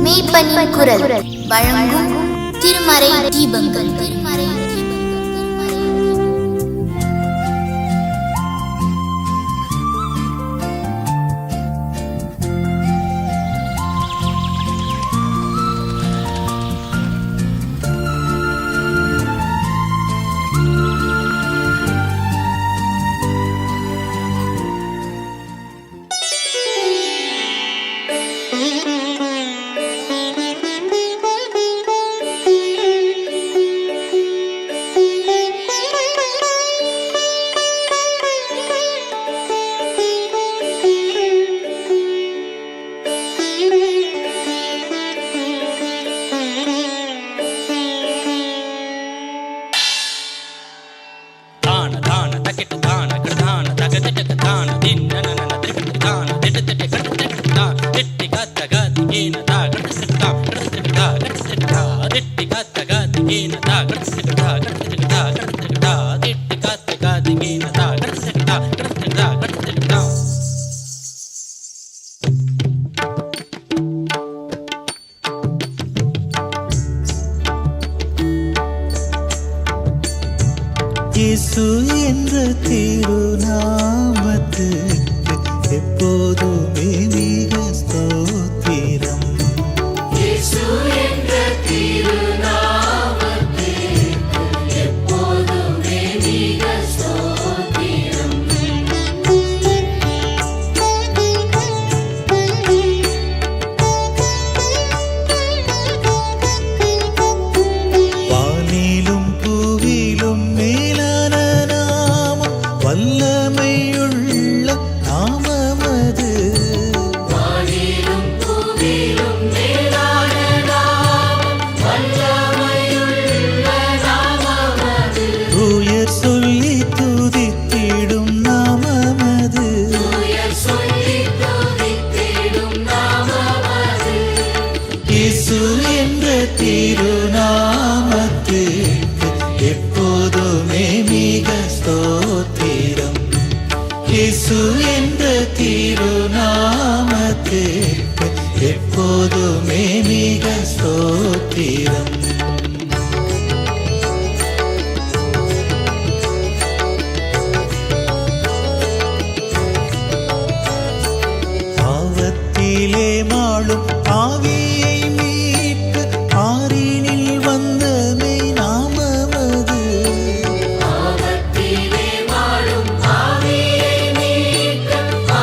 மெய்ப்பனின் குரல் வழங்கும் திருமறை தீபங்கள். இயேசு என்ற திருநாமத்துக்கு எப்போதுமே மிக ஸ்தோத்திரம். இயேசு என்ற திருநாமத்துக்கு எப்போதுமே மிக ஸ்தோத்திரம். வானிலும் பூவிலும் மேலான நாமம், வல்லமையுள்ள நாமமது. வானிலும் பூவிலும் மேலான நாமம், வல்லமையுள்ள நாமமது. தூயர் சொல்லி துதித்திடும் நாமமது. தூயர் சொல்லி துதித்திடும் நாமமது. இயேசு என்ற திருநாமத்துக்கு எப்போதுமே மிக ஸ்தோத்திரம். இயேசு என்ற திருநாமத்துக்கு எப்போதுமே மிக ஸ்தோத்திரம். பாவத்திலே மாளும் ஆவியை மீட்க ஆறினில் வந்த மெய் நாமமது. பாவத்திலே வாழும் ஆவியை மீட்க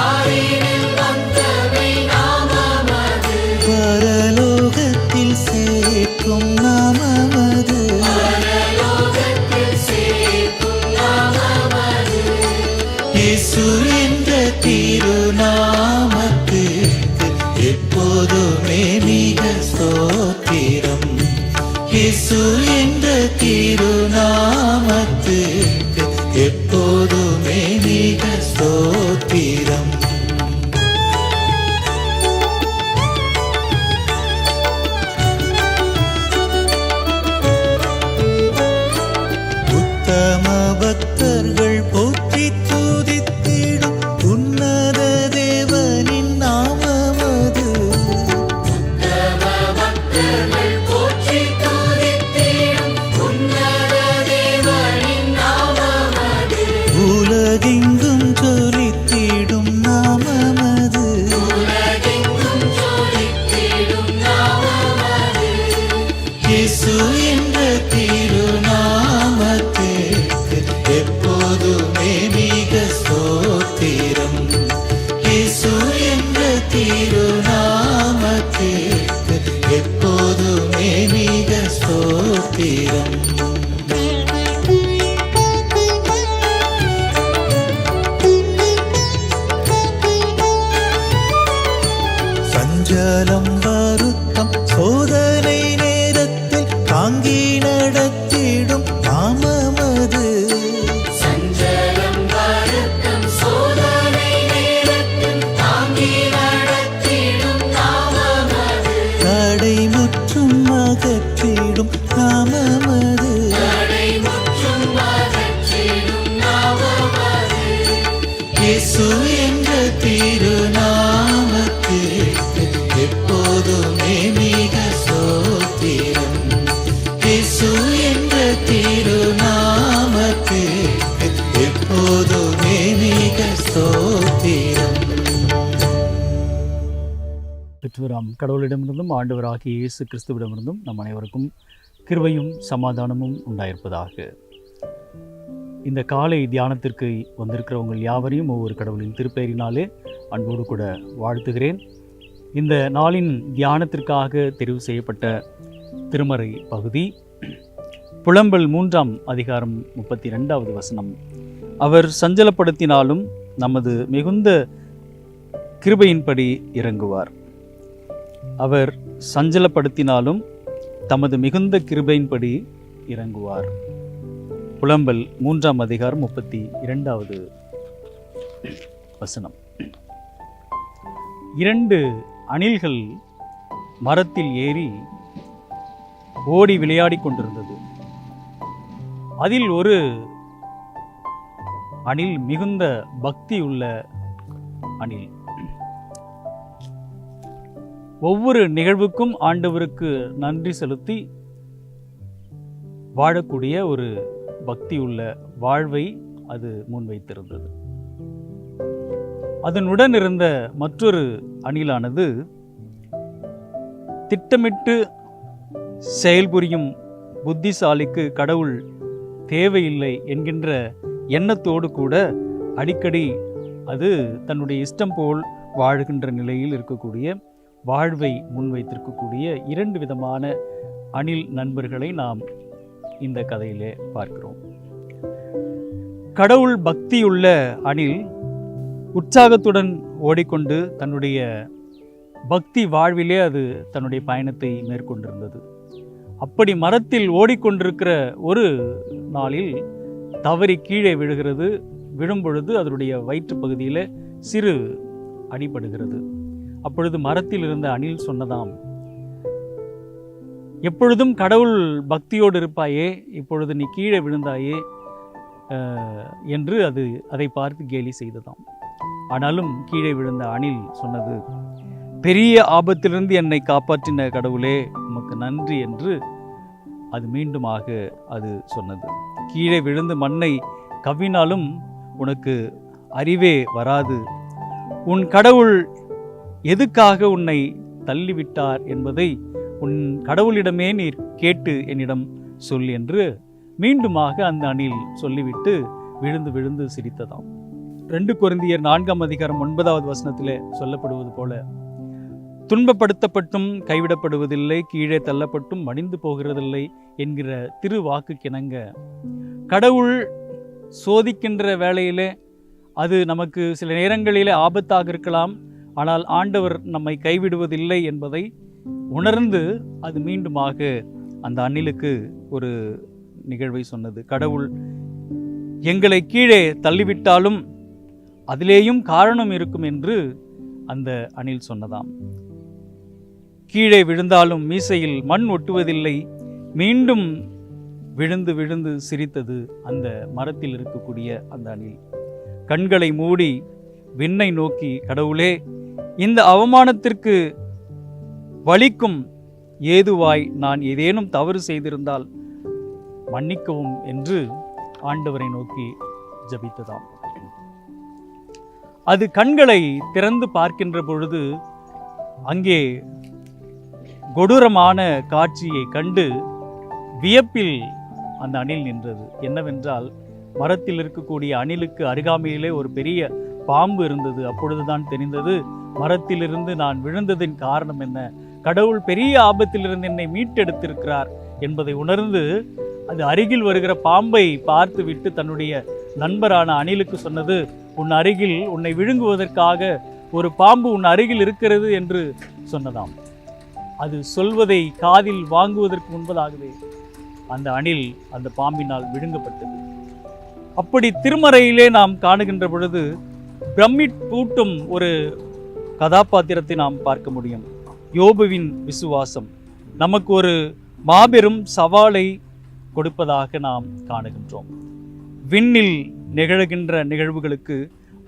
ஆறினில் வந்தவை நாமமது. பரலோகத்தில் சேர்க்கும் நாமமது. பரலோகத்தில் சேர்க்கும் நாமமது. இயேசு என்ற திருநாமத்துக்கு எப்போதுமே மிக ஸ்தோத்திரம். இயேசு என்ற திருநாமத்துக்கு எப்போதுமே மிக ஸ்தோத்திரம். உத்தம பக்தர்கள் போற்றி துதித்திடும் உன்னத தேவனின் நாமமது. உத்தம பக்தர்கள் போற்றி துதித்திடும் உன்னத தேவனின் நாமமது. உலகெங்கும் ஜொலித்திடும் நாமமது. உலகெங்கும் ஜொலித்திடும் நாமமது. இயேசு என்ற திருநாமத்துக்கு எப்போதுமே மிக ஸ்தோத்திரம். இயேசு என்ற திருநாமத்துக்கு எப்போதுமே மிக ஸ்தோத்திரம். சஞ்சலம் வருத்தம் சோதனை நேரத்தில் தாங்கி நடத்திடும் நாமமது. சஞ்சலம் வருத்தம் சோதனை நேரத்தில் தாங்கி நடத்திடும் நாமமது. தடை முற்றும் அகற்றிடும் நாமமது. தடை முற்றும் அகற்றிடும் நாமமது. இயேசு என்ற திரு பெற்றவராம் கடவுளிடமிருந்தும் ஆண்டவராகிய இயேசு கிறிஸ்துவிடமிருந்தும் நம் அனைவருக்கும் கிருபையும் சமாதானமும் உண்டாயிருப்பதாக. இந்த காலை தியானத்திற்கு வந்திருக்கிறவங்கள் யாவரையும் ஒவ்வொரு கடவுளின் திருப்பெயரினாலே அன்போடு கூட வாழ்த்துகிறேன். இந்த நாளின் தியானத்திற்காக தெரிவு செய்யப்பட்ட திருமறை பகுதி புலம்பல் 3ஆம் அதிகாரம் 32வது வசனம். அவர் சஞ்சலப்படுத்தினாலும் நமது மிகுந்த கிருபையின்படி இறங்குவார். அவர் சஞ்சலப்படுத்தினாலும் தமது மிகுந்த கிருபையின்படி இறங்குவார். புலம்பல் 3ஆம் அதிகாரம் 32வது வசனம். 2 அணில்கள் மரத்தில் ஏறி ஓடி விளையாடி கொண்டிருந்தது. அதில் ஒரு அணில் மிகுந்த பக்தி உள்ள அணில். ஒவ்வொரு நிகழ்வுக்கும் ஆண்டவருக்கு நன்றி செலுத்தி வாழக்கூடிய ஒரு பக்தி உள்ள வாழ்வை அது முன்வைத்திருந்தது. அதனுடன் இருந்த மற்றொரு அணிலானது திட்டமிட்டு செயல்புரியும் புத்திசாலிக்கு கடவுள் தேவையில்லை என்கின்ற எண்ணத்தோடு கூட அடிக்கடி அது தன்னுடைய இஷ்டம் போல் வாழ்கின்ற நிலையில் இருக்கக்கூடிய வாழ்வை முன்வைத்திருக்கக்கூடிய 2 விதமான அணில் நண்பர்களை நாம் இந்த கதையிலே பார்க்கிறோம். கடவுள் பக்தியுள்ள அணில் உற்சாகத்துடன் ஓடிக்கொண்டு தன்னுடைய பக்தி வாழ்விலே அது தன்னுடைய பயணத்தை மேற்கொண்டிருந்தது. அப்படி மரத்தில் ஓடிக்கொண்டிருக்கிற ஒரு நாளில் தவறி கீழே விழுகிறது. விழும் பொழுது அதனுடைய வயிற்று பகுதியில் சிறு அடிபடுகிறது. அப்பொழுது மரத்தில் இருந்த அணில் சொன்னதாம், எப்பொழுதும் கடவுள் பக்தியோடு இருப்பாயே, இப்பொழுது நீ கீழே விழுந்தாயே என்று அதை பார்த்து கேலி செய்ததாம். ஆனாலும் கீழே விழுந்த அணில் சொன்னது, பெரிய ஆபத்திலிருந்து என்னை காப்பாற்றின கடவுளே உமக்கு நன்றி என்று அது மீண்டுமாக அது சொன்னது. கீழே விழுந்து மண்ணை கவ்வினாலும் உனக்கு அறிவே வராது. உன் கடவுள் எதுக்காக உன்னை தள்ளிவிட்டார் என்பதை உன் கடவுளிடமே நீர் கேட்டு என்னிடம் சொல் என்று மீண்டுமாக அந்த அணில் சொல்லிவிட்டு விழுந்து விழுந்து சிரித்ததாம். 2 கொரிந்தியர் 4ஆம் அதிகாரம் 9வது வசனத்திலே சொல்லப்படுவது போல, துன்பப்படுத்தப்பட்டும் கைவிடப்படுவதில்லை, கீழே தள்ளப்பட்டும் மடிந்து போகிறதில்லை என்கிற திருவாக்குக்கிணங்க கடவுள் சோதிக்கின்ற வேளையிலே அது நமக்கு சில நேரங்களிலே ஆபத்தாக இருக்கலாம். ஆனால் ஆண்டவர் நம்மை கைவிடுவதில்லை என்பதை உணர்ந்து அது மீண்டுமாக அந்த அணிலுக்கு ஒரு நிகழ்வை சொன்னது. கடவுள் எங்களை கீழே தள்ளிவிட்டாலும் அதிலேயும் காரணம் இருக்கும் என்று அந்த அணில் சொன்னதாம். கீழே விழுந்தாலும் மீசையில் மண் ஒட்டுவதில்லை, மீண்டும் விழுந்து விழுந்து சிரித்தது அந்த மரத்தில் இருக்கக்கூடிய அந்த அணில். கண்களை மூடி விண்ணை நோக்கி, கடவுளே இந்த அவமானத்திற்கு வலிக்கும் ஏதுவாய் நான் ஏதேனும் தவறு செய்திருந்தால் மன்னிக்கவும் என்று ஆண்டவரை நோக்கி ஜெபித்ததாம். அது கண்களை திறந்து பார்க்கின்ற பொழுது அங்கே கொடூரமான காட்சியை கண்டு வியப்பில் அந்த அணில் நின்றது. என்னவென்றால், மரத்தில் இருக்கக்கூடிய அணிலுக்கு அருகாமையிலே ஒரு பெரிய பாம்பு இருந்தது. அப்பொழுதுதான் தெரிந்தது, மரத்திலிருந்து நான் விழுந்ததின் காரணம் என்ன, கடவுள் பெரிய ஆபத்திலிருந்து என்னை மீட்டெடுத்திருக்கிறார் என்பதை உணர்ந்து அது அருகில் வருகிற பாம்பை பார்த்து விட்டு தன்னுடைய நண்பரான அணிலுக்கு சொன்னது, உன் அருகில் உன்னை விழுங்குவதற்காக ஒரு பாம்பு உன் அருகில் இருக்கிறது என்று சொன்னதாம். அது சொல்வதை காதில் வாங்குவதற்கு முன்பதாகவே அந்த அணில் அந்த பாம்பினால் விழுங்கப்பட்டது. அப்படி திருமறையிலே நாம் காணுகின்ற பொழுது பிரமிப்பூட்டும் ஒரு கதாபாத்திரத்தை நாம் பார்க்க முடியும். யோபுவின் விசுவாசம் நமக்கு ஒரு மாபெரும் சவாலை கொடுப்பதாக நாம் காணுகின்றோம். விண்ணில் நிகழ்கின்ற நிகழ்வுகளுக்கு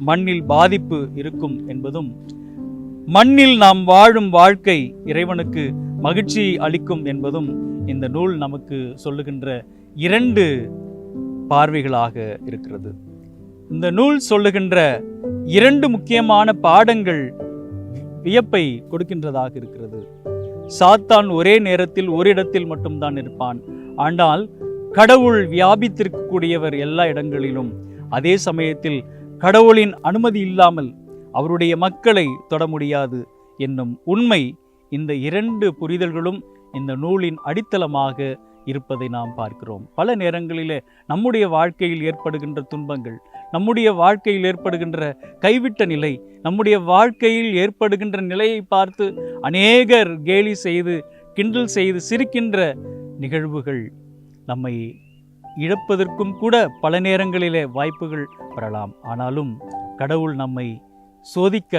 மண்ணில் பாதிப்பு இருக்கும் என்பதும், மண்ணில் நாம் வாழும் வாழ்க்கை இறைவனுக்கு மகிழ்ச்சி அளிக்கும் என்பதும் இந்த நூல் நமக்கு சொல்லுகின்ற 2 பார்வைகளாக இருக்கிறது. இந்த நூல் சொல்லுகின்ற 2 முக்கியமான பாடங்கள் வியப்பை கொடுக்கின்றதாக இருக்கிறது. சாத்தான் ஒரே நேரத்தில் ஒரு இடத்தில் மட்டும்தான் இருப்பான். ஆனால் கடவுள் வியாபித்திருக்கக்கூடியவர் எல்லா இடங்களிலும். அதே சமயத்தில் கடவுளின் அனுமதி இல்லாமல் அவருடைய மக்களை தொட முடியாது என்னும் உண்மை இந்த இரண்டு புரிதல்களும் இந்த நூலின் அடித்தளமாக இருப்பதை நாம் பார்க்கிறோம். பல நேரங்களிலே நம்முடைய வாழ்க்கையில் ஏற்படுகின்ற துன்பங்கள், நம்முடைய வாழ்க்கையில் ஏற்படுகின்ற கைவிட்ட நிலை, நம்முடைய வாழ்க்கையில் ஏற்படுகின்ற நிலையை பார்த்து அநேகர் கேலி செய்து கிண்டல் செய்து சிரிக்கின்ற நிகழ்வுகள் நம்மை இழப்பதற்கும் கூட பல நேரங்களிலே வாய்ப்புகள் வரலாம். ஆனாலும் கடவுள் நம்மை சோதிக்க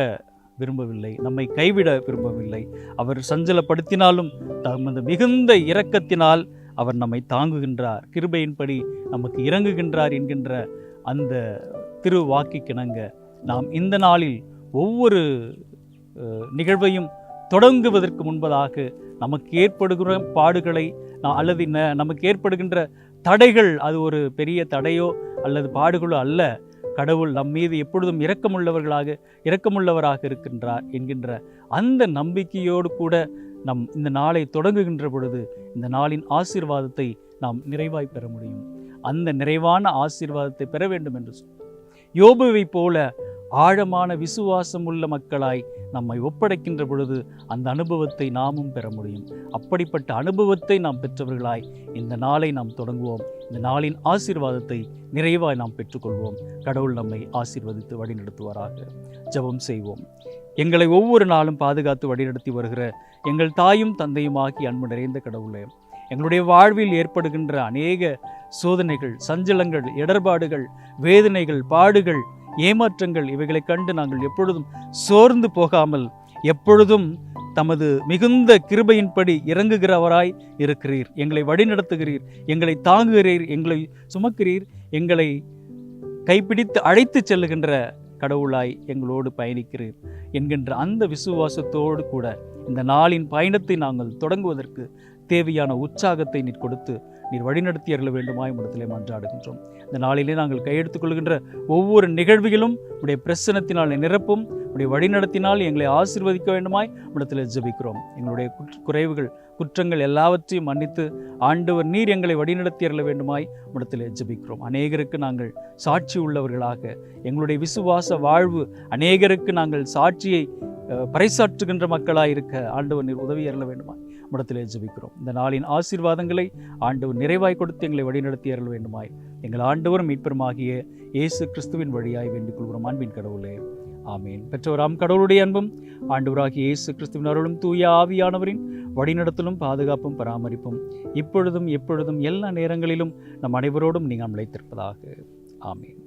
விரும்பவில்லை, நம்மை கைவிட விரும்பவில்லை. அவர் சஞ்சலப்படுத்தினாலும் தமது மிகுந்த இரக்கத்தினால் அவர் நம்மை தாங்குகின்றார், கிருபையின்படி நமக்கு இறங்குகின்றார் என்கின்ற அந்த திருவாக்கிக்கிணங்க நாம் இந்த நாளில் ஒவ்வொரு நிகழ்வையும் தொடங்குவதற்கு முன்பதாக நமக்கு ஏற்படுகிற பாடுகளை அல்லது நமக்கு ஏற்படுகின்ற தடைகள் அது ஒரு பெரிய தடையோ அல்லது பாடுகளோ அல்ல. கடவுள் நம் மீது எப்பொழுதும் இரக்கமுள்ளவராக இருக்கின்றார் என்கின்ற அந்த நம்பிக்கையோடு கூட நம் இந்த நாளை தொடங்குகின்ற பொழுது இந்த நாளின் ஆசீர்வாதத்தை நாம் நிறைவாய் பெற முடியும். அந்த நிறைவான ஆசீர்வாதத்தை பெற வேண்டும் என்று யோபுவை போல ஆழமான விசுவாசம் உள்ள மக்களாய் நம்மை ஒப்படைக்கின்ற பொழுது அந்த அனுபவத்தை நாமும் பெற முடியும். அப்படிப்பட்ட அனுபவத்தை நாம் பெற்றவர்களாய் இந்த நாளை நாம் தொடங்குவோம். இந்த நாளின் ஆசீர்வாதத்தை நிறைவாய் நாம் பெற்றுக்கொள்வோம். கடவுள் நம்மை ஆசீர்வதித்து வழிநடத்துவாராக. ஜெபம் செய்வோம். எங்களை ஒவ்வொரு நாளும் பாதுகாத்து வழிநடத்தி வருகிற எங்கள் தாயும் தந்தையுமாகி அன்பு நிறைந்த கடவுளே, எங்களுடைய வாழ்வில் ஏற்படுகின்ற அநேக சோதனைகள், சஞ்சலங்கள், இடர்பாடுகள், வேதனைகள், பாடுகள், ஏமாற்றங்கள் இவைகளை கண்டு நாங்கள் எப்பொழுதும் சோர்ந்து போகாமல் எப்பொழுதும் தமது மிகுந்த கிருபையின்படி இறங்குகிறவராய் இருக்கிறீர். எங்களை வழிநடத்துகிறீர், எங்களை தாங்குகிறீர், எங்களை சுமக்கிறீர், எங்களை கைப்பிடித்து அழைத்து செல்லுகின்ற கடவுளாய் எங்களோடு பயணிக்கிறீர் என்கின்ற அந்த விசுவாசத்தோடு கூட இந்த நாளின் பயணத்தை நாங்கள் தொடங்குவதற்கு தேவையான உற்சாகத்தை நீர் கொடுத்து நீர் வழிநடத்தி அருள வேண்டுமாய் இடத்திலே மன்றாடுகின்றோம். இந்த நாளிலே நாங்கள் கையெடுத்துக் கொள்கின்ற ஒவ்வொரு நிகழ்வுகளும் உடைய பிரசனத்தினால் நிரப்பும், உடைய வழிநடத்தினால் எங்களை ஆசீர்வதிக்க வேண்டுமாய் இடத்திலே ஜெபிக்கிறோம். எங்களுடைய குறைவுகள், குற்றங்கள் எல்லாவற்றையும் மன்னித்து ஆண்டவர் நீர் எங்களை வழிநடத்தி அருள வேண்டுமாய் இடத்திலே ஜெபிக்கிறோம். அநேகருக்கு நாங்கள் சாட்சி உள்ளவர்களாக எங்களுடைய விசுவாச வாழ்வு அநேகருக்கு நாங்கள் சாட்சியை பறைசாற்றுகின்ற மக்களாக இருக்க ஆண்டவர் நீர் உதவி அருள வேண்டுமாய் இடத்திலே ஜெபிக்கிறோம். இந்த நாளின் ஆசீர்வாதங்களை ஆண்டவர் நிறைவாய் கொடுத்து எங்களை வழிநடத்தி அருள வேண்டுமாய் எங்கள் ஆண்டவரும் மீட்பருமாகிய இயேசு கிறிஸ்துவின் வழியாய் வேண்டிக் கொள்கிறோம் அன்பின் கடவுளே, ஆமீன். பெற்றோராம் கடவுளுடைய அன்பும் ஆண்டவராகிய இயேசு கிறிஸ்துவின் அருளும் தூய ஆவியானவரின் வழிநடத்தலும் பாதுகாப்பும் பராமரிப்பும் இப்பொழுதும் எப்பொழுதும் எல்லா நேரங்களிலும் நம் அனைவரோடும் நீங்கள் நிலைத்திருப்பதாக. ஆமீன்.